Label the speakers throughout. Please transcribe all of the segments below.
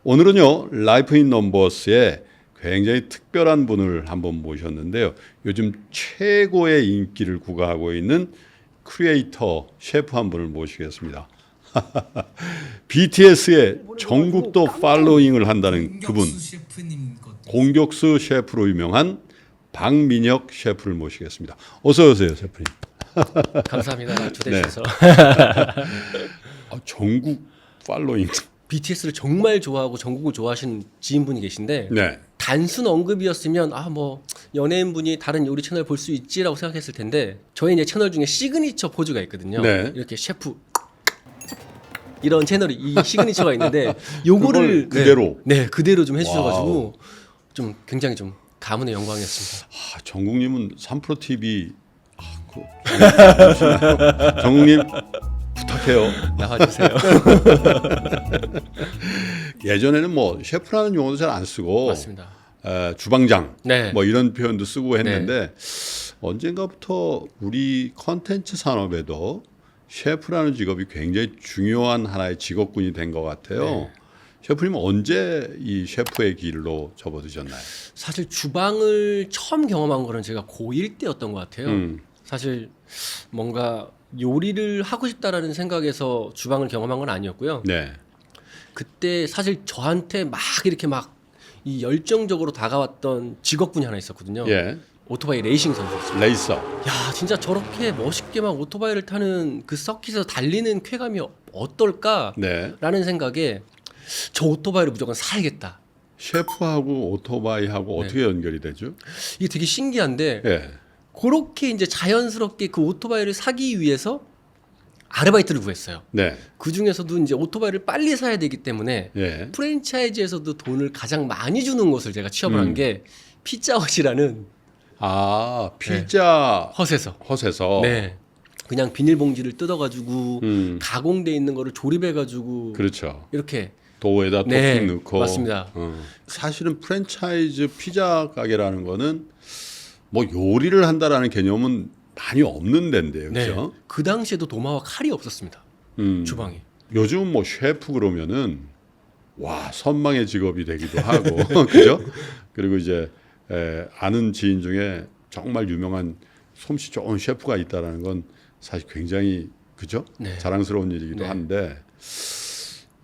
Speaker 1: 오늘은요 라이프 인 넘버스에 굉장히 특별한 분을 한번 모셨는데요. 요즘 최고의 인기를 구가하고 있는 크리에이터 셰프 한 분을 모시겠습니다. BTS의 전국도 팔로잉을 한다는 그분, 공격수 셰프로 유명한 박민혁 셰프를 모시겠습니다. 어서 오세요, 셰프님.
Speaker 2: 감사합니다. 초대해 주셔서.
Speaker 1: 전국 팔로잉.
Speaker 2: BTS를 정말 좋아하고 전국을 좋아하시는 지인분이 계신데
Speaker 1: 네.
Speaker 2: 단순 언급이었으면 뭐 연예인분이 다른 요리 채널 볼 수 있지라고 생각했을 텐데 저희 이제 채널 중에 시그니처 포즈가 있거든요.
Speaker 1: 네.
Speaker 2: 이렇게 셰프 이런 채널이 이 시그니처가 있는데 요거를
Speaker 1: 그대로
Speaker 2: 네 그대로 좀 해주셔가지고 좀 굉장히 좀 가문의 영광이었습니다.
Speaker 1: 정국님은 3프로 TV 정국님 부탁해요.
Speaker 2: 나와주세요.
Speaker 1: 예전에는 뭐 셰프라는 용어도 잘 안 쓰고
Speaker 2: 맞습니다.
Speaker 1: 주방장
Speaker 2: 네.
Speaker 1: 뭐 이런 표현도 쓰고 했는데 언젠가부터 우리 컨텐츠 산업에도 셰프라는 직업이 굉장히 중요한 하나의 직업군이 된 것 같아요.
Speaker 2: 네.
Speaker 1: 셰프님은 언제 이 셰프의 길로 접어드셨나요?
Speaker 2: 사실 주방을 처음 경험한 거는 제가 고1 때였던 것 같아요. 사실 뭔가 요리를 하고 싶다라는 생각에서 주방을 경험한 건 아니었고요.
Speaker 1: 네.
Speaker 2: 그때 사실 저한테 막 이렇게 막 이 열정적으로 다가왔던 직업군이 하나 있었거든요.
Speaker 1: 예.
Speaker 2: 오토바이 레이싱 선수였어요.
Speaker 1: 레이서.
Speaker 2: 야, 진짜 저렇게 멋있게 막 오토바이를 타는 그 서킷에서 달리는 쾌감이 어떨까라는
Speaker 1: 네.
Speaker 2: 생각에 저 오토바이를 무조건 사야겠다.
Speaker 1: 셰프하고 오토바이하고
Speaker 2: 네.
Speaker 1: 어떻게 연결이 되죠?
Speaker 2: 이게 되게 신기한데
Speaker 1: 예.
Speaker 2: 그렇게 이제 자연스럽게 그 오토바이를 사기 위해서 아르바이트를 구했어요.
Speaker 1: 네.
Speaker 2: 그 중에서도 이제 오토바이를 빨리 사야 되기 때문에
Speaker 1: 예.
Speaker 2: 프랜차이즈에서도 돈을 가장 많이 주는 곳을 제가 취업을 한 게 피자헛이라는
Speaker 1: 피자
Speaker 2: 헛에서.
Speaker 1: 헛에서.
Speaker 2: 네. 그냥 비닐봉지를 뜯어가지고 가공돼 있는 거를 조립해가지고
Speaker 1: 그렇죠.
Speaker 2: 이렇게
Speaker 1: 도우에다
Speaker 2: 네,
Speaker 1: 토핑 넣고.
Speaker 2: 맞습니다.
Speaker 1: 사실은 프랜차이즈 피자 가게라는 거는 뭐 요리를 한다라는 개념은 많이 없는 데인데요,
Speaker 2: 네.
Speaker 1: 그렇죠?
Speaker 2: 그 당시에도 도마와 칼이 없었습니다. 주방에.
Speaker 1: 요즘은 뭐 셰프 그러면은 와 선망의 직업이 되기도 하고, 그죠? 그리고 이제 아는 지인 중에 정말 유명한 솜씨 좋은 셰프가 있다라는 건 사실 굉장히 그죠?
Speaker 2: 네.
Speaker 1: 자랑스러운 일이기도
Speaker 2: 네.
Speaker 1: 한데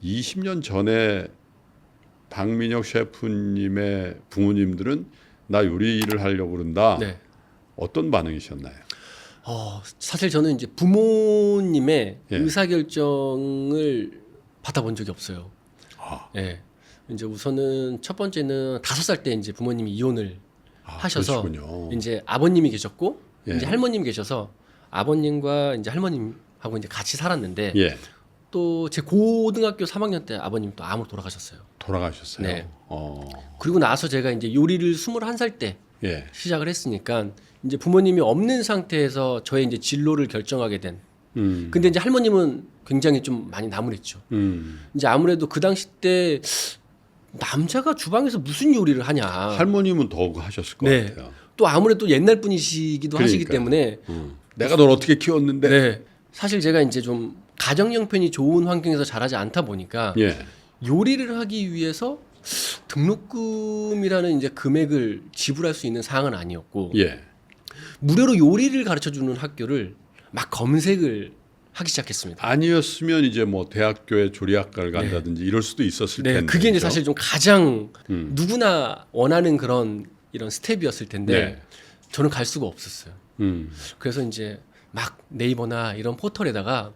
Speaker 1: 20년 전에 박민혁 셰프님의 부모님들은 나 요리를 하려고 그런다.
Speaker 2: 네.
Speaker 1: 어떤 반응이셨나요?
Speaker 2: 사실 저는 이제 부모님의
Speaker 1: 예.
Speaker 2: 의사결정을 받아본 적이 없어요.
Speaker 1: 아.
Speaker 2: 예. 이제 우선은 첫 번째는 5살 때 이제 부모님이 이혼을 하셔서
Speaker 1: 그러시군요.
Speaker 2: 이제 아버님이 계셨고
Speaker 1: 예.
Speaker 2: 이제 할머님이 계셔서 아버님과 이제 할머님하고 이제 같이 살았는데
Speaker 1: 예.
Speaker 2: 또 제 고등학교 3학년 때 아버님 또 암으로 돌아가셨어요.
Speaker 1: 돌아가셨어요.
Speaker 2: 네. 그리고 나서 제가 이제 요리를 21살 때
Speaker 1: 예.
Speaker 2: 시작을 했으니까 이제 부모님이 없는 상태에서 저의 이제 진로를 결정하게 된. 근데 이제 할머님은 굉장히 좀 많이 나무랬죠. 이제 아무래도 그 당시 때 남자가 주방에서 무슨 요리를 하냐.
Speaker 1: 할머님은 더욱 하셨을 것
Speaker 2: 네.
Speaker 1: 같아요.
Speaker 2: 또 아무래도 옛날 분이시기도 하시기
Speaker 1: 그러니까요.
Speaker 2: 때문에
Speaker 1: 내가 널 어떻게 키웠는데?
Speaker 2: 네. 사실 제가 이제 좀 가정 형편이 좋은 환경에서 자라지 않다 보니까
Speaker 1: 예.
Speaker 2: 요리를 하기 위해서 등록금이라는 이제 금액을 지불할 수 있는 사항은 아니었고
Speaker 1: 예.
Speaker 2: 무료로 요리를 가르쳐 주는 학교를 막 검색을 하기 시작했습니다.
Speaker 1: 아니었으면 이제 뭐 대학교에 조리학과를 간다든지 이럴 수도 있었을
Speaker 2: 네,
Speaker 1: 텐데.
Speaker 2: 그게 이제
Speaker 1: 그죠?
Speaker 2: 사실 좀 가장 누구나 원하는 그런 이런 스텝이었을 텐데
Speaker 1: 네.
Speaker 2: 저는 갈 수가 없었어요.
Speaker 1: 음.
Speaker 2: 그래서 이제 막 네이버나 이런 포털에다가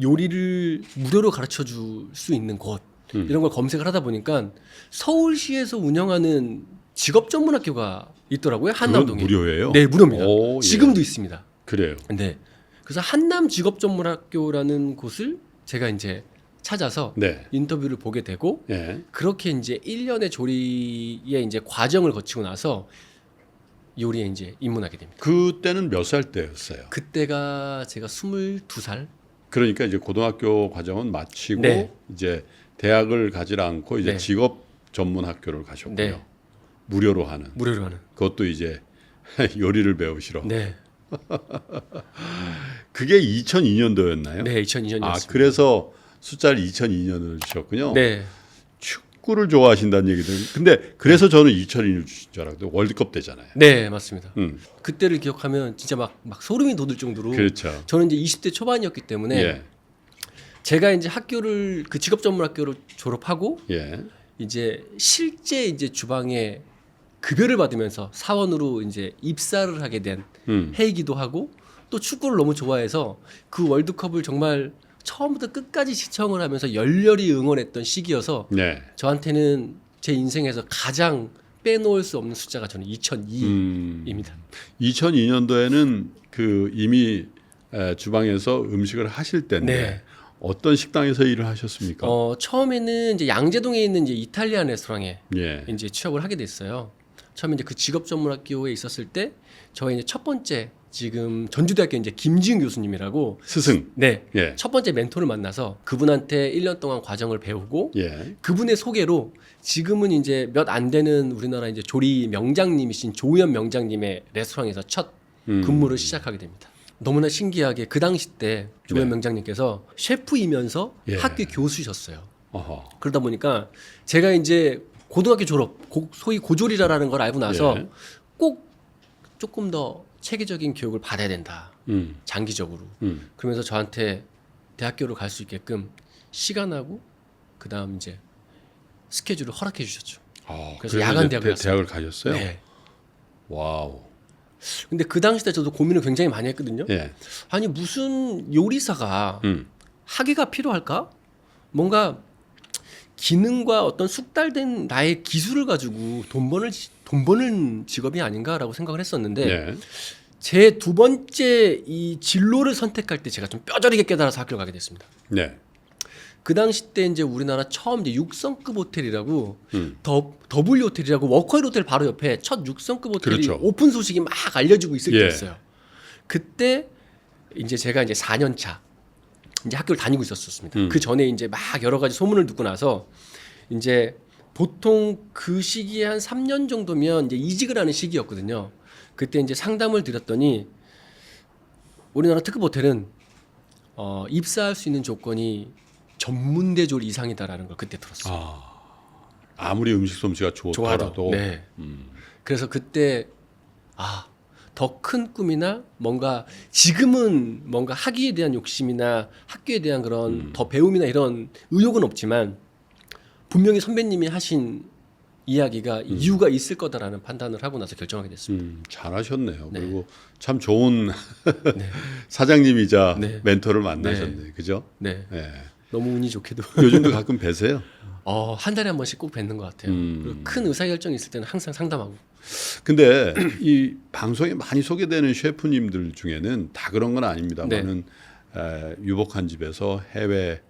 Speaker 2: 요리를 무료로 가르쳐 줄 수 있는 곳 이런 걸 검색을 하다 보니까 서울시에서 운영하는 직업 전문 학교가 있더라고요. 한남동에.
Speaker 1: 그건 무료예요?
Speaker 2: 네, 무료입니다.
Speaker 1: 오, 예.
Speaker 2: 지금도 있습니다.
Speaker 1: 그래요.
Speaker 2: 네. 그래서 한남 직업 전문 학교라는 곳을 제가 이제 찾아서
Speaker 1: 네.
Speaker 2: 인터뷰를 보게 되고
Speaker 1: 예.
Speaker 2: 그렇게 이제 1년의 조리의 이제 과정을 거치고 나서 요리에 이제 입문하게 됩니다.
Speaker 1: 그때는 몇 살 때였어요?
Speaker 2: 그때가 제가 22살.
Speaker 1: 그러니까 이제 고등학교 과정은 마치고
Speaker 2: 네.
Speaker 1: 이제 대학을 가지 않고 이제
Speaker 2: 네.
Speaker 1: 직업 전문 학교를 가셨고요.
Speaker 2: 네.
Speaker 1: 무료로 하는.
Speaker 2: 무료로 하는.
Speaker 1: 그것도 이제 요리를 배우시러.
Speaker 2: 네.
Speaker 1: 그게 2002년도였나요?
Speaker 2: 네, 2002년이었습니다.
Speaker 1: 그래서 숫자를 2002년으로 주셨군요.
Speaker 2: 네.
Speaker 1: 축구를 좋아하신다는 얘기들. 근데 그래서 저는 2002년 주신 줄 알았거든요. 월드컵 때잖아요.
Speaker 2: 네, 맞습니다.
Speaker 1: 음.
Speaker 2: 그때를 기억하면 진짜 막 소름이 돋을 정도로
Speaker 1: 그렇죠.
Speaker 2: 저는 이제 20대 초반이었기 때문에
Speaker 1: 예.
Speaker 2: 제가 이제 학교를 그 직업 전문 학교를 졸업하고
Speaker 1: 예.
Speaker 2: 이제 실제 이제 주방에 급여를 받으면서 사원으로 이제 입사를 하게 된 해이기도 하고 또 축구를 너무 좋아해서 그 월드컵을 정말 처음부터 끝까지 시청을 하면서 열렬히 응원했던 시기여서
Speaker 1: 네.
Speaker 2: 저한테는 제 인생에서 가장 빼놓을 수 없는 숫자가 저는 2002입니다.
Speaker 1: 2002년도에는 그 이미 주방에서 음식을 하실 때인데
Speaker 2: 네.
Speaker 1: 어떤 식당에서 일을 하셨습니까?
Speaker 2: 처음에는 이제 양재동에 있는 이제 이탈리안 레스토랑에
Speaker 1: 예.
Speaker 2: 이제 취업을 하게 됐어요. 처음에 이제 그 직업 전문 학교에 있었을 때 저의 이제 첫 번째 지금 전주대학교 이제 김지은 교수님이라고
Speaker 1: 스승.
Speaker 2: 네.
Speaker 1: 예.
Speaker 2: 첫 번째 멘토를 만나서 그분한테 1년 동안 과정을 배우고
Speaker 1: 예.
Speaker 2: 그분의 소개로 지금은 이제 몇 안 되는 우리나라 이제 조리 명장님이신 조우현 명장님의 레스토랑에서 첫 근무를 시작하게 됩니다. 너무나 신기하게 그 당시 때 조우현
Speaker 1: 네.
Speaker 2: 명장님께서 셰프이면서
Speaker 1: 예.
Speaker 2: 학교 교수셨어요.
Speaker 1: 어허.
Speaker 2: 그러다 보니까 제가 이제 고등학교 졸업, 소위 고졸이라는 걸 알고 나서
Speaker 1: 예.
Speaker 2: 꼭 조금 더 체계적인 교육을 받아야 된다. 장기적으로. 그러면서 저한테 대학교를 갈 수 있게끔 시간하고 그다음 이제 스케줄을 허락해 주셨죠. 그래서 야간 대학을
Speaker 1: 대학을 가셨어요?
Speaker 2: 네.
Speaker 1: 와우.
Speaker 2: 근데 그 당시 때 저도 고민을 굉장히 많이 했거든요.
Speaker 1: 예.
Speaker 2: 아니 무슨 요리사가 학위가 필요할까? 뭔가 기능과 어떤 숙달된 나의 기술을 가지고 돈 버는 직업이 아닌가라고 생각을 했었는데
Speaker 1: 예.
Speaker 2: 제 두 번째 이 진로를 선택할 때 제가 좀 뼈저리게 깨달아서 학교를 가게 됐습니다.
Speaker 1: 네.
Speaker 2: 그 당시 때 이제 우리나라 처음 이제 6성급 호텔이라고 더블유 호텔이라고 워커힐 호텔 바로 옆에 첫 6성급 호텔이
Speaker 1: 그렇죠.
Speaker 2: 오픈 소식이 막 알려지고 있을
Speaker 1: 예.
Speaker 2: 때였어요. 그때 이제 제가 이제 4년 차 이제 학교를 다니고 있었습니다. 그 전에 이제 막 여러 가지 소문을 듣고 나서 이제 보통 그 시기에 한 3년 정도면 이제 이직을 하는 시기였거든요. 그때 이제 상담을 드렸더니 우리나라 특급 호텔은 입사할 수 있는 조건이 전문대졸 이상이다라는 걸 그때 들었어요.
Speaker 1: 아무리 음식 솜씨가 좋더라도.
Speaker 2: 네. 그래서 그때 더 큰 꿈이나 뭔가 지금은 뭔가 학위에 대한 욕심이나 학교에 대한 그런 더 배움이나 이런 의욕은 없지만 분명히 선배님이 하신 이야기가 이유가 있을 거다라는 판단을 하고 나서 결정하게 됐습니다.
Speaker 1: 잘하셨네요.
Speaker 2: 네.
Speaker 1: 그리고 참 좋은
Speaker 2: 네.
Speaker 1: 사장님이자
Speaker 2: 네.
Speaker 1: 멘토를 만나셨네. 그죠?
Speaker 2: 네.
Speaker 1: 예.
Speaker 2: 너무 운이 좋게도
Speaker 1: 요즘도 가끔 뵈세요?
Speaker 2: 한 달에 한 번씩 꼭 뵙는 것 같아요. 그리고 큰 의사결정이 있을 때는 항상 상담하고.
Speaker 1: 근데 이 방송에 많이 소개되는 셰프님들 중에는 다 그런 건 아닙니다만은 유복한 집에서 해외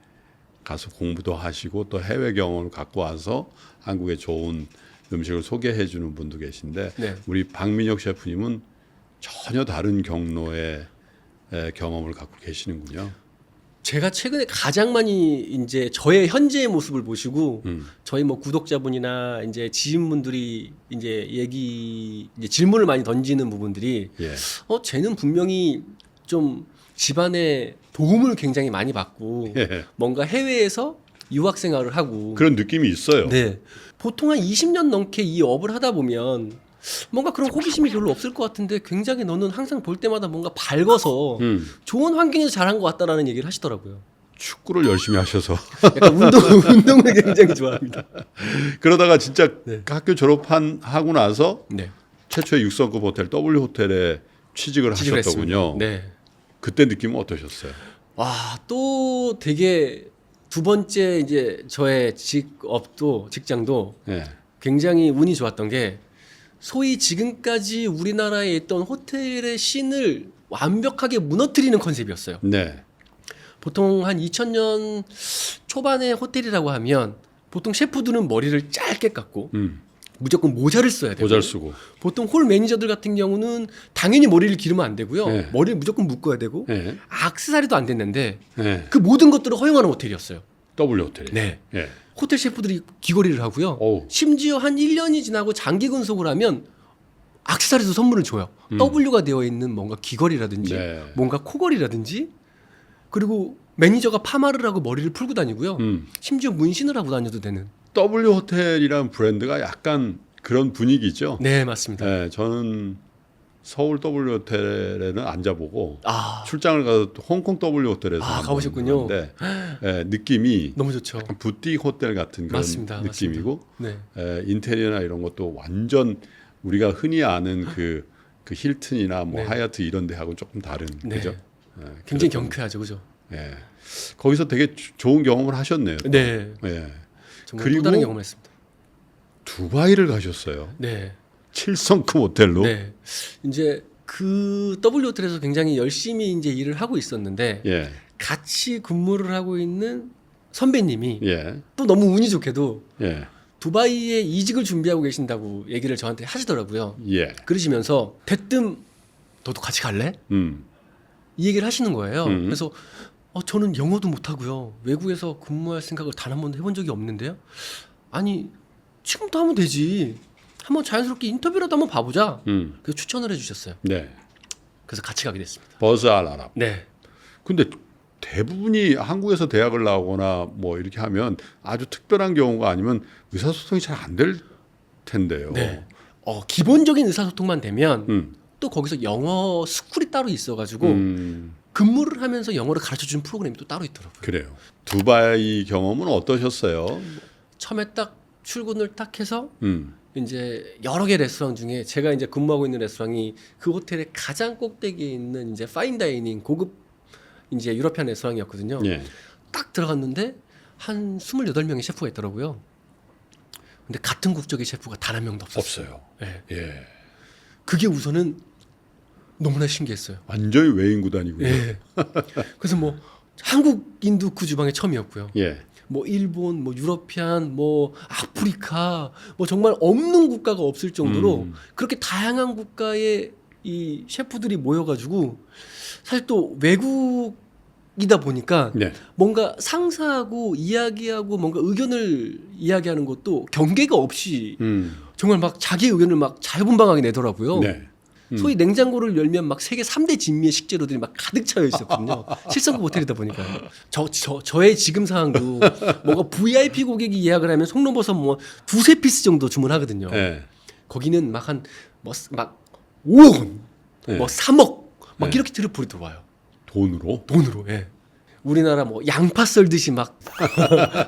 Speaker 1: 가서 공부도 하시고 또 해외 경험을 갖고 와서 한국의 좋은 음식을 소개해 주는 분도 계신데
Speaker 2: 네.
Speaker 1: 우리 박민혁 셰프님은 전혀 다른 경로의 경험을 갖고 계시는군요.
Speaker 2: 제가 최근에 가장 많이 이제 저의 현재의 모습을 보시고 저희 뭐 구독자분이나 이제 지인분들이 이제 질문을 많이 던지는 부분들이
Speaker 1: 예.
Speaker 2: 쟤는 분명히 좀 집안에 도움을 굉장히 많이 받고
Speaker 1: 예.
Speaker 2: 뭔가 해외에서 유학 생활을 하고
Speaker 1: 그런 느낌이 있어요.
Speaker 2: 네. 보통 한 20년 넘게 이 업을 하다 보면 뭔가 그런 호기심이 별로 없을 것 같은데 굉장히 너는 항상 볼 때마다 뭔가 밝아서 좋은 환경에서 자란 것 같다라는 얘기를 하시더라고요.
Speaker 1: 축구를 열심히 하셔서
Speaker 2: 약간 운동을 굉장히 좋아합니다.
Speaker 1: 그러다가 진짜
Speaker 2: 네.
Speaker 1: 학교 하고 나서
Speaker 2: 네.
Speaker 1: 최초의 6성급 호텔 W 호텔에 취직을 하셨더군요.
Speaker 2: 네.
Speaker 1: 그때 느낌은 어떠셨어요?
Speaker 2: 와, 또 되게 두 번째 이제 저의 직장도
Speaker 1: 예.
Speaker 2: 굉장히 운이 좋았던 게 소위 지금까지 우리나라에 있던 호텔의 신을 완벽하게 무너뜨리는 컨셉이었어요.
Speaker 1: 네.
Speaker 2: 보통 한 2000년 초반의 호텔이라고 하면 보통 셰프들은 머리를 짧게 깎고 무조건 모자를 써야 돼요.
Speaker 1: 모자를 쓰고.
Speaker 2: 보통 홀 매니저들 같은 경우는 당연히 머리를 기르면 안 되고요.
Speaker 1: 네.
Speaker 2: 머리를 무조건 묶어야 되고
Speaker 1: 네.
Speaker 2: 액세서리도 안 됐는데
Speaker 1: 네.
Speaker 2: 그 모든 것들을 허용하는 호텔이었어요.
Speaker 1: W 호텔.
Speaker 2: 네.
Speaker 1: 예.
Speaker 2: 호텔 셰프들이 귀걸이를 하고요.
Speaker 1: 어우.
Speaker 2: 심지어 한 1년이 지나고 장기 근속을 하면 액세서리도 선물을 줘요. W가 되어 있는 뭔가 귀걸이라든지
Speaker 1: 네.
Speaker 2: 뭔가 코걸이라든지 그리고 매니저가 파마를 하고 머리를 풀고 다니고요. 심지어 문신을 하고 다녀도 되는
Speaker 1: W 호텔이라는 브랜드가 약간 그런 분위기죠.
Speaker 2: 네, 맞습니다.
Speaker 1: 예, 저는 서울 W 호텔에는 안 자보고
Speaker 2: 아,
Speaker 1: 출장을 가서 홍콩 W 호텔에서
Speaker 2: 아,
Speaker 1: 한번
Speaker 2: 가보셨군요.
Speaker 1: 갔는데, 예, 느낌이
Speaker 2: 너무 좋죠.
Speaker 1: 약간 부띠 호텔 같은 그런
Speaker 2: 맞습니다.
Speaker 1: 느낌이고
Speaker 2: 네.
Speaker 1: 인테리어나 이런 것도 완전 우리가 흔히 아는 그 힐튼이나 뭐
Speaker 2: 네.
Speaker 1: 하얏트 이런 데하고 조금 다른
Speaker 2: 네.
Speaker 1: 그죠?
Speaker 2: 굉장히
Speaker 1: 그랬던-
Speaker 2: 경쾌하죠, 그죠?
Speaker 1: 예. 거기서 되게 좋은 경험을 하셨네요. 또.
Speaker 2: 네,
Speaker 1: 예.
Speaker 2: 정말
Speaker 1: 그리고
Speaker 2: 또 다른 경험을 했습니다.
Speaker 1: 두바이를 가셨어요.
Speaker 2: 네,
Speaker 1: 7성급 호텔로.
Speaker 2: 네. 이제 그 W 호텔에서 굉장히 열심히 이제 일을 하고 있었는데
Speaker 1: 예.
Speaker 2: 같이 근무를 하고 있는 선배님이
Speaker 1: 예.
Speaker 2: 또 너무 운이 좋게도
Speaker 1: 예.
Speaker 2: 두바이에 이직을 준비하고 계신다고 얘기를 저한테 하시더라고요.
Speaker 1: 예.
Speaker 2: 그러시면서 대뜸 너도 같이 갈래?
Speaker 1: 음.
Speaker 2: 이 얘기를 하시는 거예요.
Speaker 1: 음.
Speaker 2: 그래서 저는 영어도 못하고요. 외국에서 근무할 생각을 단 한 번도 해본 적이 없는데요. 아니 지금부터 하면 되지. 한번 자연스럽게 인터뷰라도 한번 봐보자. 그래서 추천을 해주셨어요.
Speaker 1: 네.
Speaker 2: 그래서 같이 가게 됐습니다.
Speaker 1: 버즈 알 아랍.
Speaker 2: 네,
Speaker 1: 근데 대부분이 한국에서 대학을 나오거나 뭐 이렇게 하면 아주 특별한 경우가 아니면 의사소통이 잘 안 될 텐데요.
Speaker 2: 네. 기본적인 의사소통만 되면
Speaker 1: 음.
Speaker 2: 또 거기서 영어 스쿨이 따로 있어가지고
Speaker 1: 음.
Speaker 2: 근무를 하면서 영어를 가르쳐주는 프로그램이 또 따로 있더라고요.
Speaker 1: 그래요. 두바이 경험은 어떠셨어요?
Speaker 2: 처음에 딱 출근을 딱 해서
Speaker 1: 음.
Speaker 2: 이제 여러 개 레스토랑 중에 제가 이제 근무하고 있는 레스토랑이 그 호텔의 가장 꼭대기에 있는 이제 파인다이닝 고급 이제 유러피안 레스토랑이었거든요.
Speaker 1: 예.
Speaker 2: 딱 들어갔는데 한 28명의 셰프가 있더라고요. 근데 같은 국적의 셰프가 단 한 명도 없었어요.
Speaker 1: 없어요.
Speaker 2: 네.
Speaker 1: 예.
Speaker 2: 그게 우선은 너무나 신기했어요.
Speaker 1: 완전히 외인 구단이군요.
Speaker 2: 예. 그래서 뭐 한국인도 그 주방에 처음이었고요.
Speaker 1: 예.
Speaker 2: 뭐 일본, 뭐 유러피안, 뭐 아프리카, 뭐 정말 없는 국가가 없을 정도로 그렇게 다양한 국가의 이 셰프들이 모여가지고 사실 또 외국이다 보니까
Speaker 1: 네.
Speaker 2: 뭔가 상사하고 이야기하고 뭔가 의견을 이야기하는 것도 경계가 없이 정말 막 자기 의견을 막 자유분방하게 내더라고요.
Speaker 1: 네.
Speaker 2: 소위 냉장고를 열면 막 세계 3대 진미의 식재료들이 막 가득 차여 있었거든요. 7성급 호텔이다 보니까. 저의 지금 상황도 뭔가 VIP 고객이 예약을 하면 송로버섯 뭐 두세 피스 정도 주문하거든요.
Speaker 1: 예.
Speaker 2: 거기는 막 막 5억 원,
Speaker 1: 네.
Speaker 2: 뭐 3억 막
Speaker 1: 네.
Speaker 2: 이렇게 트리플이 들어와요.
Speaker 1: 돈으로?
Speaker 2: 돈으로. 예. 우리나라 뭐 양파 썰듯이 막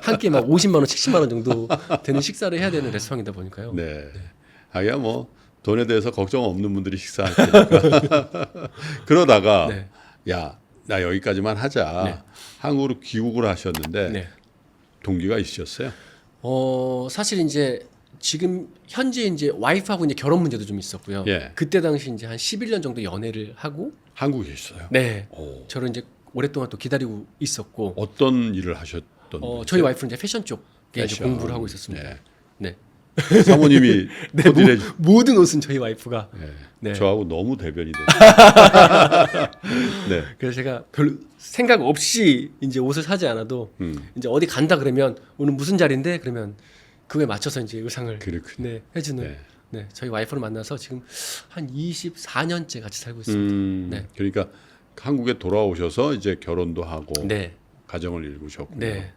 Speaker 2: 한 끼에 막 50만 원, 70만 원 정도 되는 식사를 해야 되는 레스토랑이다 보니까요.
Speaker 1: 네. 하기야 뭐 돈에 대해서 걱정 없는 분들이 식사할 테니까. 그러다가
Speaker 2: 네.
Speaker 1: 야, 나 여기까지만 하자.
Speaker 2: 네.
Speaker 1: 한국으로 귀국을 하셨는데
Speaker 2: 네.
Speaker 1: 동기가 있으셨어요?
Speaker 2: 사실 이제 지금 현재 이제 와이프하고 이제 결혼 문제도 좀 있었고요.
Speaker 1: 예.
Speaker 2: 그때 당시 이제 한 11년 정도 연애를 하고
Speaker 1: 한국에 있어요.
Speaker 2: 네.
Speaker 1: 오.
Speaker 2: 저를 이제 오랫동안 또 기다리고 있었고
Speaker 1: 어떤 일을 하셨던
Speaker 2: 저희 와이프는 이제 패션 쪽에 이제
Speaker 1: 패션.
Speaker 2: 공부를 하고 있었습니다.
Speaker 1: 네.
Speaker 2: 네.
Speaker 1: 사모님이
Speaker 2: 네,
Speaker 1: 코디를
Speaker 2: 모든 옷은 저희 와이프가.
Speaker 1: 네.
Speaker 2: 네.
Speaker 1: 저하고 너무 대변이 돼요. 네.
Speaker 2: 그래서 제가 별 생각 없이 이제 옷을 사지 않아도 이제 어디 간다 그러면 오늘 무슨 자리인데 그러면 그거에 맞춰서 이제 의상을
Speaker 1: 그렇군요.
Speaker 2: 네, 해주는
Speaker 1: 네.
Speaker 2: 네, 저희 와이프를 만나서 지금 한 24년째 같이 살고 있습니다. 네.
Speaker 1: 그러니까 한국에 돌아오셔서 이제 결혼도 하고
Speaker 2: 네,
Speaker 1: 가정을 이루셨고요.
Speaker 2: 네,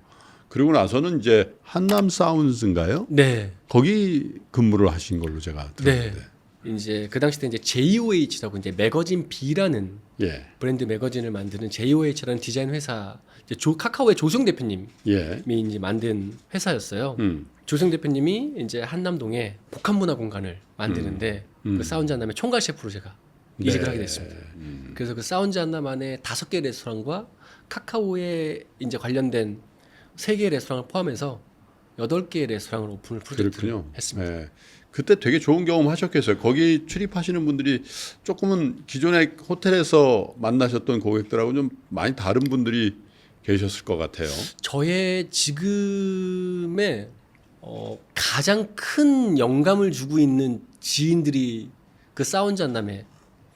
Speaker 1: 그리고 나서는 이제 한남 사운드인가요?
Speaker 2: 네,
Speaker 1: 거기 근무를 하신 걸로 제가 들었는데.
Speaker 2: 이제 그 당시 때 이제 JOH라고 이제 매거진 B라는
Speaker 1: 예.
Speaker 2: 브랜드 매거진을 만드는 JOH라는 디자인 회사 이제 카카오의 조승 대표님이
Speaker 1: 예.
Speaker 2: 이제 만든 회사였어요. 조승 대표님이 이제 한남동에 복합문화 공간을 만드는데 그 사운드 한남의 총괄 셰프로 제가 이직을 하게 됐습니다. 그래서 그 사운드 한남 안에 5개 레스토랑과 카카오에 이제 관련된 3개의 레스토랑을 포함해서 8개의 레스토랑을 오픈을 프로젝트를
Speaker 1: 그렇군요.
Speaker 2: 했습니다.
Speaker 1: 예. 그때 되게 좋은 경험 하셨겠어요. 거기 출입하시는 분들이 조금은 기존의 호텔에서 만나셨던 고객들하고 좀 많이 다른 분들이 계셨을 것 같아요.
Speaker 2: 저의 지금의 가장 큰 영감을 주고 있는 지인들이 그 사운드 한남의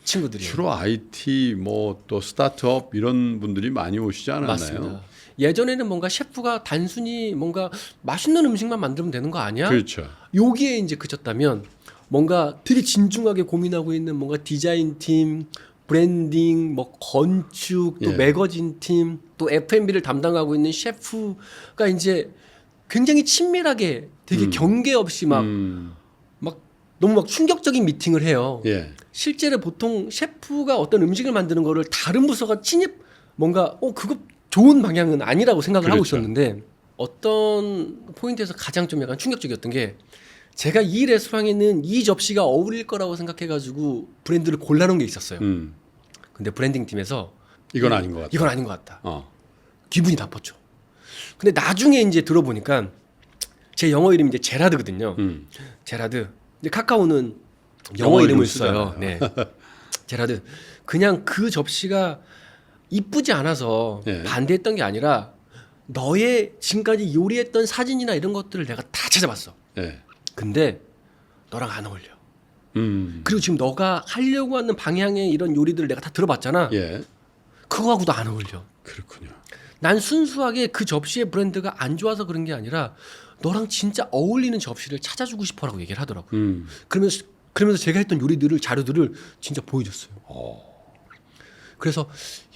Speaker 2: 친구들이에요.
Speaker 1: 주로 IT 뭐 또 스타트업 이런 분들이 많이 오시지 않았나요?
Speaker 2: 맞습니다. 예전에는 뭔가 셰프가 단순히 뭔가 맛있는 음식만 만들면 되는 거 아니야?
Speaker 1: 그렇죠.
Speaker 2: 여기에 이제 그쳤다면 뭔가 되게 진중하게 고민하고 있는 뭔가 디자인 팀, 브랜딩, 뭐 건축, 또
Speaker 1: 예.
Speaker 2: 매거진 팀, 또 F&B를 담당하고 있는 셰프가 이제 굉장히 친밀하게 되게 경계 없이 막 너무 막 충격적인 미팅을 해요.
Speaker 1: 예.
Speaker 2: 실제로 보통 셰프가 어떤 음식을 만드는 거를 다른 부서가 침입 뭔가 그거 좋은 방향은 아니라고 생각을 하고
Speaker 1: 그렇죠.
Speaker 2: 있었는데 어떤 포인트에서 가장 좀 약간 충격적이었던 게 제가 이 레스토랑에는 이 접시가 어울릴 거라고 생각해가지고 브랜드를 골라놓은 게 있었어요. 근데 브랜딩 팀에서
Speaker 1: 이건 아닌 것 같다.
Speaker 2: 이건 아닌 것 같다.
Speaker 1: 어.
Speaker 2: 기분이 나빴죠. 근데 나중에 이제 들어보니까 제 영어 이름이 이제 제라드거든요. 제라드. 이제 카카오는 영어 이름을 써요. 네. 제라드. 그냥 그 접시가 이쁘지 않아서
Speaker 1: 예.
Speaker 2: 반대했던 게 아니라 너의 지금까지 요리했던 사진이나 이런 것들을 내가 다 찾아봤어.
Speaker 1: 예.
Speaker 2: 근데 너랑 안 어울려.
Speaker 1: 음.
Speaker 2: 그리고 지금 너가 하려고 하는 방향의 이런 요리들을 내가 다 들어봤잖아.
Speaker 1: 예.
Speaker 2: 그거하고도 안 어울려.
Speaker 1: 그렇군요.
Speaker 2: 난 순수하게 그 접시의 브랜드가 안 좋아서 그런 게 아니라 너랑 진짜 어울리는 접시를 찾아주고 싶어라고 얘기를 하더라고요. 그러면서 제가 했던 요리들을 자료들을 진짜 보여줬어요. 그래서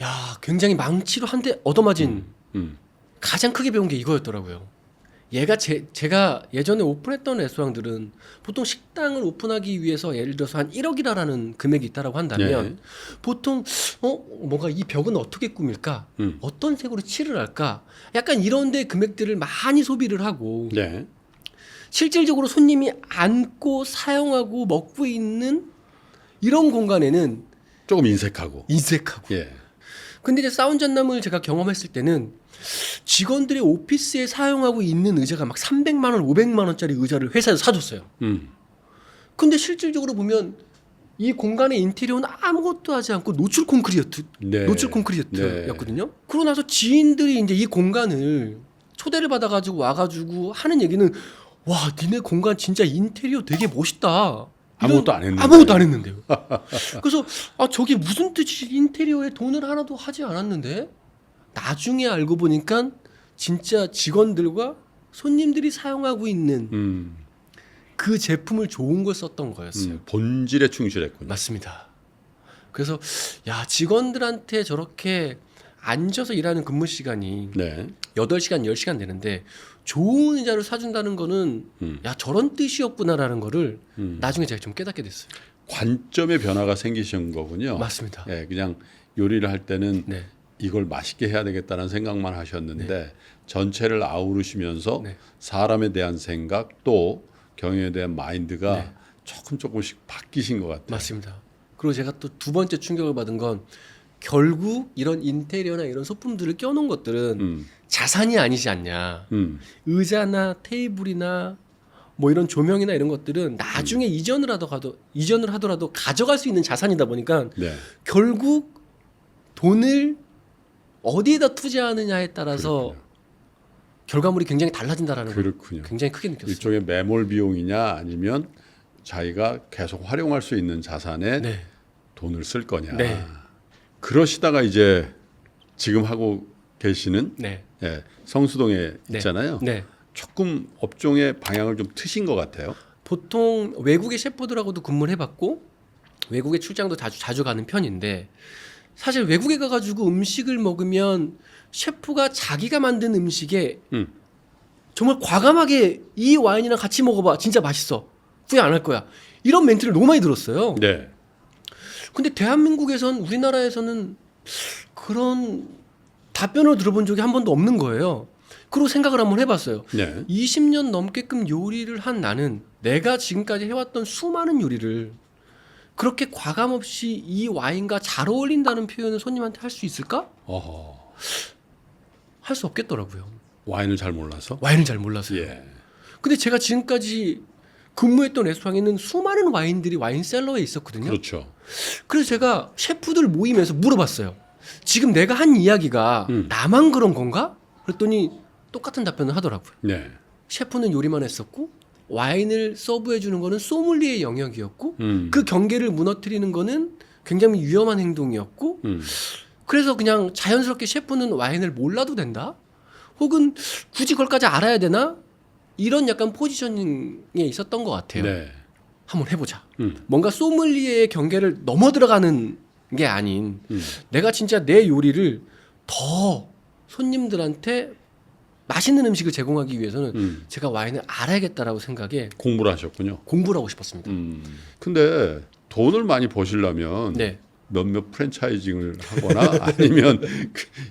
Speaker 2: 야 굉장히 망치로 한 대 얻어맞은 가장 크게 배운 게 이거였더라고요. 제가 예전에 오픈했던 레스토랑들은 보통 식당을 오픈하기 위해서 예를 들어서 한 1억이라는 금액이 있다라고 한다면 보통 뭔가 이 벽은 어떻게 꾸밀까? 어떤 색으로 칠을 할까? 약간 이런 데 금액들을 많이 소비를 하고
Speaker 1: 네.
Speaker 2: 실질적으로 손님이 앉고 사용하고 먹고 있는 이런 공간에는
Speaker 1: 조금 인색하고.
Speaker 2: 인색하고.
Speaker 1: 예.
Speaker 2: 근데 이제 사운전남을 제가 경험했을 때는 직원들이 오피스에 사용하고 있는 의자가 막 300만 원, 500만 원짜리 의자를 회사에서 사줬어요. 근데 실질적으로 보면 이 공간의 인테리어는 아무것도 하지 않고 노출 콘크리트였거든요. 그러고 나서 지인들이 이제 이 공간을 초대를 받아가지고 와가지고 하는 얘기는 와, 니네 공간 진짜 인테리어 되게 멋있다.
Speaker 1: 아무것도 안 했는데.
Speaker 2: 아무것도 안 했는데요. 그래서 저게 무슨 뜻이 인테리어에 돈을 하나도 하지 않았는데 나중에 알고 보니까 진짜 직원들과 손님들이 사용하고 있는 그 제품을 좋은 걸 썼던 거였어요.
Speaker 1: 본질에 충실했군요.
Speaker 2: 맞습니다. 그래서 야 직원들한테 저렇게 앉아서 일하는 근무 시간이
Speaker 1: 네.
Speaker 2: 8시간, 10시간 되는데 좋은 의자를 사준다는 거는 야 저런 뜻이었구나라는 거를 나중에 제가 좀 깨닫게 됐어요.
Speaker 1: 관점의 변화가 생기신 거군요.
Speaker 2: 맞습니다.
Speaker 1: 예, 그냥 요리를 할 때는
Speaker 2: 네.
Speaker 1: 이걸 맛있게 해야 되겠다는 생각만 하셨는데 전체를 아우르시면서
Speaker 2: 네.
Speaker 1: 사람에 대한 생각 또 경영에 대한 마인드가
Speaker 2: 네.
Speaker 1: 조금씩 바뀌신 것 같아요.
Speaker 2: 맞습니다. 그리고 제가 또 두 번째 충격을 받은 건 결국 이런 인테리어나 이런 소품들을 껴놓은 것들은 자산이 아니지 않냐. 의자나 테이블이나 뭐 이런 조명이나 이런 것들은 나중에 이전을 하더라도 가져갈 수 있는 자산이다 보니까
Speaker 1: 네.
Speaker 2: 결국 돈을 어디에다 투자하느냐에 따라서
Speaker 1: 그렇군요.
Speaker 2: 결과물이 굉장히 달라진다라는 걸
Speaker 1: 그렇군요.
Speaker 2: 굉장히 크게 느꼈어요.
Speaker 1: 일종의 매몰 비용이냐 아니면 자기가 계속 활용할 수 있는 자산에
Speaker 2: 네.
Speaker 1: 돈을 쓸 거냐.
Speaker 2: 네.
Speaker 1: 그러시다가 이제 지금 하고 계시는
Speaker 2: 네.
Speaker 1: 예, 성수동에
Speaker 2: 네.
Speaker 1: 있잖아요.
Speaker 2: 네.
Speaker 1: 조금 업종의 방향을 좀 트신 것 같아요.
Speaker 2: 보통 외국의 셰프들하고도 근무를 해봤고 외국에 출장도 자주 가는 편인데 사실 외국에 가가지고 음식을 먹으면 셰프가 자기가 만든 음식에 정말 과감하게 이 와인이랑 같이 먹어봐 진짜 맛있어 후회 안 할 거야 이런 멘트를 너무 많이 들었어요.
Speaker 1: 네.
Speaker 2: 근데 대한민국에선 우리나라에서는 그런 답변을 들어본 적이 한 번도 없는 거예요. 그리고 생각을 한번 해봤어요.
Speaker 1: 네.
Speaker 2: 20년 넘게끔 요리를 한 나는 내가 지금까지 해왔던 수많은 요리를 그렇게 과감 없이 이 와인과 잘 어울린다는 표현을 손님한테 할 수 있을까?
Speaker 1: 어허.
Speaker 2: 할 수 없겠더라고요.
Speaker 1: 와인을 잘 몰라서.
Speaker 2: 와인을 잘 몰라서요.
Speaker 1: 예.
Speaker 2: 근데 제가 지금까지 근무했던 레스토랑에는 수많은 와인들이 와인셀러에 있었거든요.
Speaker 1: 그렇죠.
Speaker 2: 그래서 제가 셰프들 모임에서 물어봤어요. 지금 내가 한 이야기가 나만 그런 건가? 그랬더니 똑같은 답변을 하더라고요.
Speaker 1: 네.
Speaker 2: 셰프는 요리만 했었고 와인을 서브해 주는 거는 소믈리에 영역이었고 그 경계를 무너뜨리는 거는 굉장히 위험한 행동이었고 그래서 그냥 자연스럽게 셰프는 와인을 몰라도 된다? 혹은 굳이 그걸까지 알아야 되나? 이런 약간 포지셔닝에 있었던 것 같아요.
Speaker 1: 네.
Speaker 2: 한번 해보자. 뭔가 소믈리에의 경계를 넘어 들어가는 게 아닌 내가 진짜 내 요리를 더 손님들한테 맛있는 음식을 제공하기 위해서는 제가 와인을 알아야겠다라고 생각에
Speaker 1: 공부를 하셨군요.
Speaker 2: 공부를 하고 싶었습니다.
Speaker 1: 근데 돈을 많이 버시려면
Speaker 2: 네.
Speaker 1: 몇몇 프랜차이징을 하거나 아니면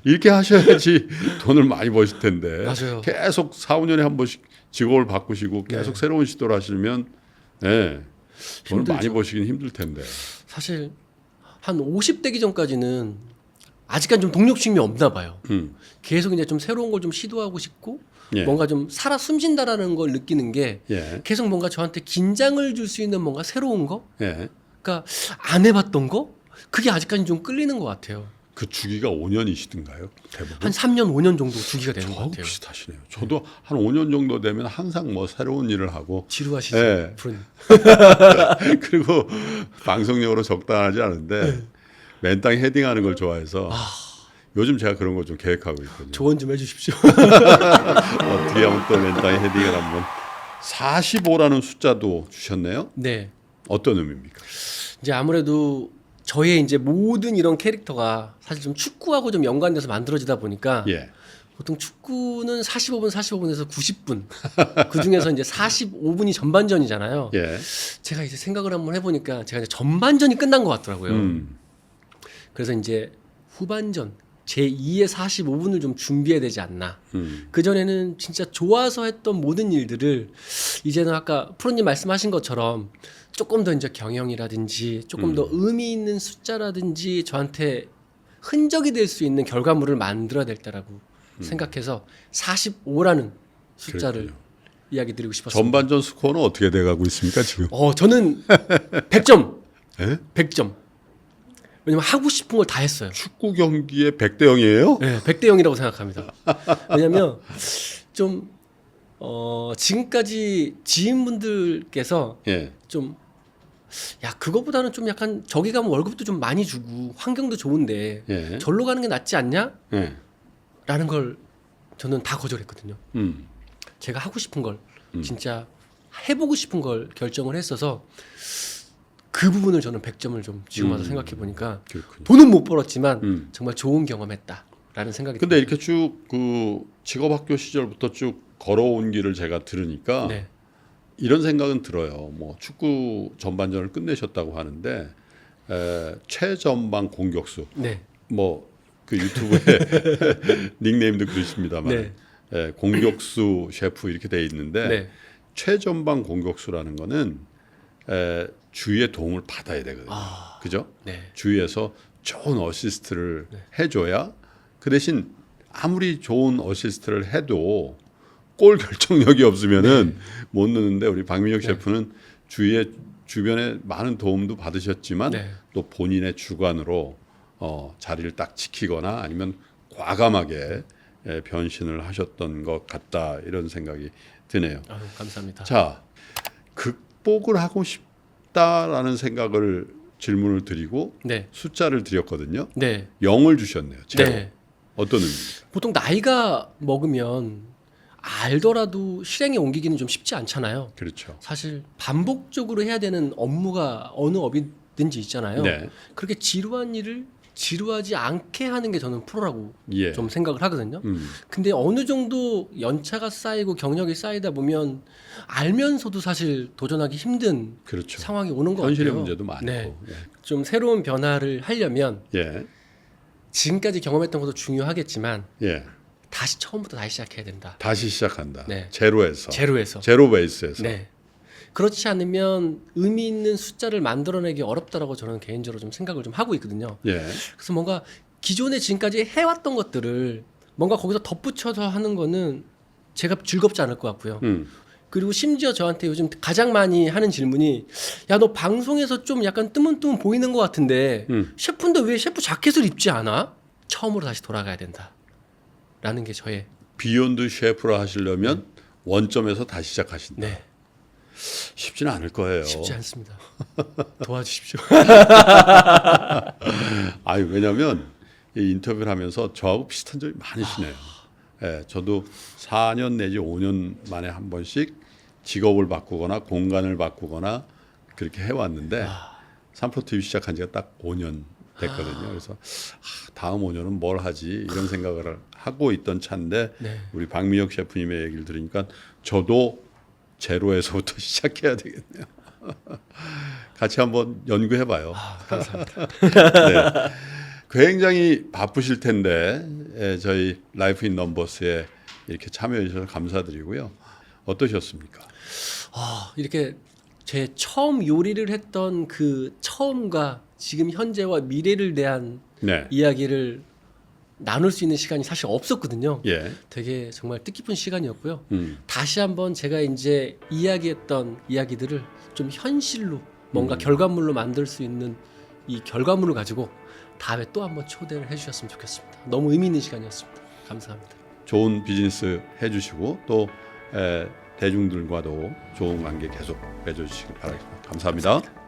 Speaker 1: 이렇게 하셔야지 돈을 많이 버실 텐데
Speaker 2: 맞아요.
Speaker 1: 계속 4, 5년에 한 번씩 직업을 바꾸시고 계속
Speaker 2: 네.
Speaker 1: 새로운 시도를 하시면 네, 돈을
Speaker 2: 힘들죠.
Speaker 1: 많이 버시긴 힘들 텐데.
Speaker 2: 사실 한 50 되기 전까지는 아직까지 좀 동력심이 없나 봐요. 계속 이제 좀 새로운 걸 좀 시도하고 싶고
Speaker 1: 예.
Speaker 2: 뭔가 좀 살아 숨진다라는 걸 느끼는 게
Speaker 1: 예.
Speaker 2: 계속 뭔가 저한테 긴장을 줄 수 있는 뭔가 새로운 거,
Speaker 1: 예.
Speaker 2: 그러니까 안 해봤던 거, 그게 아직까지 좀 끌리는 것 같아요.
Speaker 1: 그 주기가 5년이시던가요? 대부분.
Speaker 2: 한 3년, 5년 정도 주기가 되는 것
Speaker 1: 저하고
Speaker 2: 같아요.
Speaker 1: 비슷하시네요. 저도 한 5년 정도 되면 항상 뭐 새로운 일을 하고
Speaker 2: 지루하시죠,
Speaker 1: 예.
Speaker 2: 프로님?
Speaker 1: 그리고 방송용으로 적당하지 않은데
Speaker 2: 네.
Speaker 1: 맨땅 헤딩하는 걸 좋아해서
Speaker 2: 아.
Speaker 1: 요즘 제가 그런 거 좀 계획하고 있거든요.
Speaker 2: 조언 좀 해주십시오.
Speaker 1: 어떻게 하면 또 맨땅 헤딩을 한번 45라는 숫자도 주셨네요.
Speaker 2: 네,
Speaker 1: 어떤 의미입니까?
Speaker 2: 이제 아무래도 저의 이제 모든 이런 캐릭터가 사실 좀 축구하고 좀 연관돼서 만들어지다 보니까
Speaker 1: 예.
Speaker 2: 보통 축구는 45분에서 90분. 그 중에서 이제 45분이 전반전이잖아요.
Speaker 1: 예.
Speaker 2: 제가 이제 생각을 한번 해보니까 제가 이제 전반전이 끝난 것 같더라고요. 그래서 이제 후반전 제2의 45분을 좀 준비해야 되지 않나. 그 전에는 진짜 좋아서 했던 모든 일들을 이제는 아까 프로님 말씀하신 것처럼 조금 더 이제 경영이라든지 조금 더 의미 있는 숫자라든지 저한테 흔적이 될 수 있는 결과물을 만들어야 될 때라고 생각해서 45라는 숫자를
Speaker 1: 그렇군요.
Speaker 2: 이야기 드리고 싶었습니다.
Speaker 1: 전반전 스코어는 어떻게 돼가고 있습니까 지금?
Speaker 2: 저는 100점.
Speaker 1: 예?
Speaker 2: 100점. 왜냐면 하고 싶은 걸 다 했어요.
Speaker 1: 축구 경기에 100대 0이에요?
Speaker 2: 네, 100대 0이라고 생각합니다. 왜냐면 좀 지금까지 지인분들께서
Speaker 1: 예.
Speaker 2: 좀 야, 그거보다는 좀 약간 저기 가면 월급도 좀 많이 주고 환경도 좋은데
Speaker 1: 예.
Speaker 2: 절로 가는 게 낫지 않냐?
Speaker 1: 예.
Speaker 2: 라는 걸 저는 다 거절했거든요.
Speaker 1: 음.
Speaker 2: 제가 하고 싶은 걸 진짜 해보고 싶은 걸 결정을 했어서 그 부분을 저는 100점을 좀 지금 와서 생각해 보니까
Speaker 1: 그렇군요.
Speaker 2: 돈은 못 벌었지만 정말 좋은 경험했다라는 생각이
Speaker 1: 근데 이렇게 쭉 그 직업학교 시절부터 쭉 걸어온 길을 제가 들으니까
Speaker 2: 네.
Speaker 1: 이런 생각은 들어요. 뭐 축구 전반전을 끝내셨다고 하는데 최전방 공격수
Speaker 2: 네.
Speaker 1: 뭐 그 유튜브에 닉네임도 그러십니다만
Speaker 2: 네.
Speaker 1: 공격수 셰프 이렇게 돼 있는데
Speaker 2: 네.
Speaker 1: 최전방 공격수라는 거는 주위의 도움을 받아야 되거든요. 그죠?
Speaker 2: 네.
Speaker 1: 주위에서 좋은 어시스트를 해줘야 그 대신 아무리 좋은 어시스트를 해도 골 결정력이 없으면은 못 넣는데 우리 박민혁 셰프는 주변에 많은 도움도 받으셨지만
Speaker 2: 네.
Speaker 1: 또 본인의 주관으로 자리를 딱 지키거나 아니면 과감하게 변신을 하셨던 것 같다 이런 생각이 드네요.
Speaker 2: 아유, 감사합니다.
Speaker 1: 자, 극복을 하고 싶다라는 생각을 질문을 드리고
Speaker 2: 네.
Speaker 1: 숫자를 드렸거든요.
Speaker 2: 네.
Speaker 1: 0을 주셨네요. 제로.
Speaker 2: 네.
Speaker 1: 어떤 의미입니까?
Speaker 2: 보통 나이가 먹으면 알더라도 실행에 옮기기는 좀 쉽지 않잖아요.
Speaker 1: 그렇죠.
Speaker 2: 사실 반복적으로 해야 되는 업무가 어느 업이든지 있잖아요.
Speaker 1: 네.
Speaker 2: 그렇게 지루한 일을 지루하지 않게 하는 게 저는 프로라고
Speaker 1: 예.
Speaker 2: 좀 생각을 하거든요. 근데 어느 정도 연차가 쌓이고 경력이 쌓이다 보면 알면서도 사실 도전하기 힘든
Speaker 1: 그렇죠.
Speaker 2: 상황이 오는 것
Speaker 1: 현실의
Speaker 2: 같아요.
Speaker 1: 문제도 많고.
Speaker 2: 네. 좀 새로운 변화를 하려면
Speaker 1: 예.
Speaker 2: 지금까지 경험했던 것도 중요하겠지만
Speaker 1: 예.
Speaker 2: 다시 처음부터 다시 시작해야 된다.
Speaker 1: 다시 시작한다.
Speaker 2: 네.
Speaker 1: 제로에서.
Speaker 2: 제로에서.
Speaker 1: 제로 베이스에서.
Speaker 2: 네. 그렇지 않으면 의미 있는 숫자를 만들어내기 어렵다라고 저는 개인적으로 좀 생각을 좀 하고 있거든요.
Speaker 1: 예.
Speaker 2: 그래서 뭔가 기존에 지금까지 해왔던 것들을 뭔가 거기서 덧붙여서 하는 거는 제가 즐겁지 않을 것 같고요. 그리고 심지어 저한테 요즘 가장 많이 하는 질문이 야, 너 방송에서 좀 약간 뜨문뜨문 보이는 것 같은데 셰프인데 왜 셰프 자켓을 입지 않아? 처음으로 다시 돌아가야 된다. 라는 게 저의
Speaker 1: 비욘드 셰프라 하시려면 원점에서 다시 시작하신다.
Speaker 2: 네.
Speaker 1: 쉽지는 않을 거예요.
Speaker 2: 쉽지 않습니다. 도와주십시오.
Speaker 1: 아니 왜냐하면 이 인터뷰를 하면서 저하고 비슷한 점이 많으시네요. 예, 저도 4년 내지 5년 만에 한 번씩 직업을 바꾸거나 공간을 바꾸거나 그렇게 해왔는데 삼프로 TV 시작한 지가 딱 5년 됐거든요. 그래서 다음 5년은 뭘 하지 이런 생각을 하고 있던 차인데
Speaker 2: 네.
Speaker 1: 우리 박미혁 셰프님의 얘기를 들으니까 저도 제로에서부터 시작해야 되겠네요. 같이 한번 연구해봐요.
Speaker 2: 감사합니다.
Speaker 1: 네. 굉장히 바쁘실 텐데 저희 라이프 인 넘버스에 이렇게 참여해 주셔서 감사드리고요. 어떠셨습니까?
Speaker 2: 이렇게 제 처음 요리를 했던 그 처음과 지금 현재와 미래를 대한
Speaker 1: 네.
Speaker 2: 이야기를 나눌 수 있는 시간이 사실 없었거든요.
Speaker 1: 예.
Speaker 2: 되게 정말 뜻깊은 시간이었고요.
Speaker 1: 음.
Speaker 2: 다시 한번 제가 이제 이야기했던 이야기들을 좀 현실로 뭔가 결과물로 만들 수 있는 이 결과물을 가지고 다음에 또 한번 초대를 해주셨으면 좋겠습니다. 너무 의미 있는 시간이었습니다. 감사합니다.
Speaker 1: 좋은 비즈니스 해주시고 또 대중들과도 좋은 관계 계속 맺어주시길 바라겠습니다. 감사합니다.